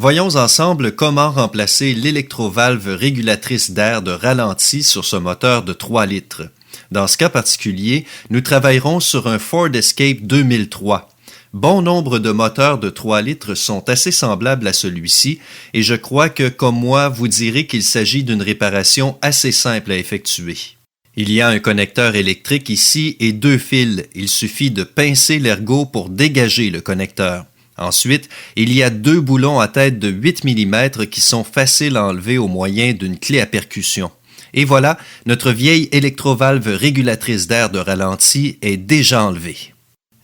Voyons ensemble comment remplacer l'électrovalve régulatrice d'air de ralenti sur ce moteur de 3 litres. Dans ce cas particulier, nous travaillerons sur un Ford Escape 2003. Bon nombre de moteurs de 3 litres sont assez semblables à celui-ci et je crois que, comme moi, vous direz qu'il s'agit d'une réparation assez simple à effectuer. Il y a un connecteur électrique ici et 2 fils. Il suffit de pincer l'ergot pour dégager le connecteur. Ensuite, il y a 2 boulons à tête de 8 mm qui sont faciles à enlever au moyen d'une clé à percussion. Et voilà, notre vieille électrovalve régulatrice d'air de ralenti est déjà enlevée.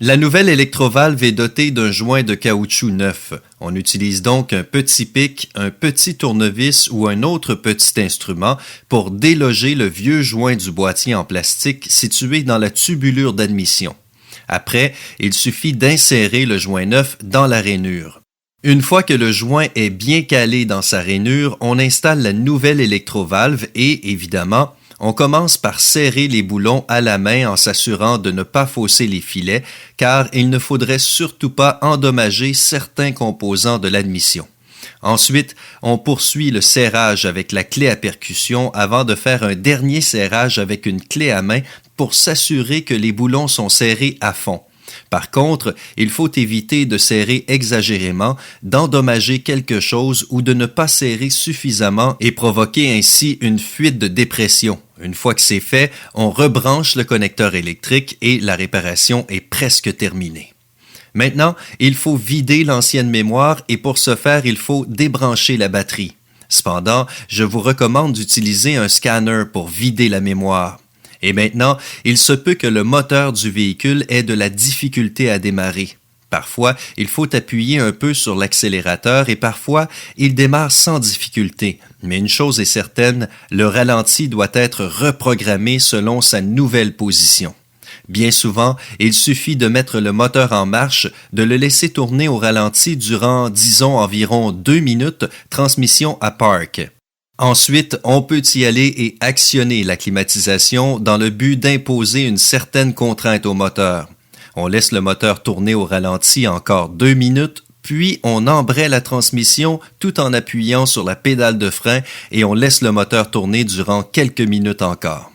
La nouvelle électrovalve est dotée d'un joint de caoutchouc neuf. On utilise donc un petit pic, un petit tournevis ou un autre petit instrument pour déloger le vieux joint du boîtier en plastique situé dans la tubulure d'admission. Après, il suffit d'insérer le joint neuf dans la rainure. Une fois que le joint est bien calé dans sa rainure, on installe la nouvelle électrovalve et, évidemment, on commence par serrer les boulons à la main en s'assurant de ne pas fausser les filets, car il ne faudrait surtout pas endommager certains composants de l'admission. Ensuite, on poursuit le serrage avec la clé à percussion avant de faire un dernier serrage avec une clé à main pour s'assurer que les boulons sont serrés à fond. Par contre, il faut éviter de serrer exagérément, d'endommager quelque chose ou de ne pas serrer suffisamment et provoquer ainsi une fuite de dépression. Une fois que c'est fait, on rebranche le connecteur électrique et la réparation est presque terminée. Maintenant, il faut vider l'ancienne mémoire et pour ce faire, il faut débrancher la batterie. Cependant, je vous recommande d'utiliser un scanner pour vider la mémoire. Et maintenant, il se peut que le moteur du véhicule ait de la difficulté à démarrer. Parfois, il faut appuyer un peu sur l'accélérateur et parfois, il démarre sans difficulté. Mais une chose est certaine, le ralenti doit être reprogrammé selon sa nouvelle position. Bien souvent, il suffit de mettre le moteur en marche, de le laisser tourner au ralenti durant, disons, environ 2 minutes, transmission à park. Ensuite, on peut y aller et actionner la climatisation dans le but d'imposer une certaine contrainte au moteur. On laisse le moteur tourner au ralenti encore 2 minutes, puis on embraye la transmission tout en appuyant sur la pédale de frein et on laisse le moteur tourner durant quelques minutes encore.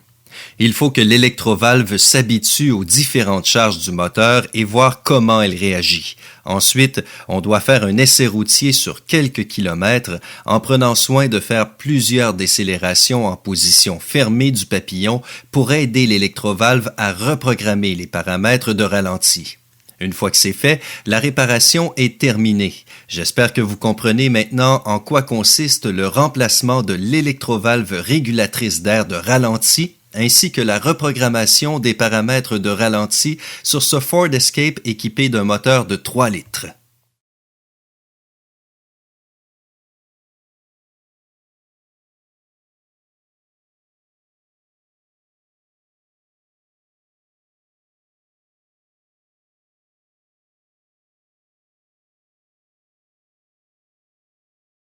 Il faut que l'électrovalve s'habitue aux différentes charges du moteur et voir comment elle réagit. Ensuite, on doit faire un essai routier sur quelques kilomètres en prenant soin de faire plusieurs décélérations en position fermée du papillon pour aider l'électrovalve à reprogrammer les paramètres de ralenti. Une fois que c'est fait, la réparation est terminée. J'espère que vous comprenez maintenant en quoi consiste le remplacement de l'électrovalve régulatrice d'air de ralenti ainsi que la reprogrammation des paramètres de ralenti sur ce Ford Escape équipé d'un moteur de 3 litres.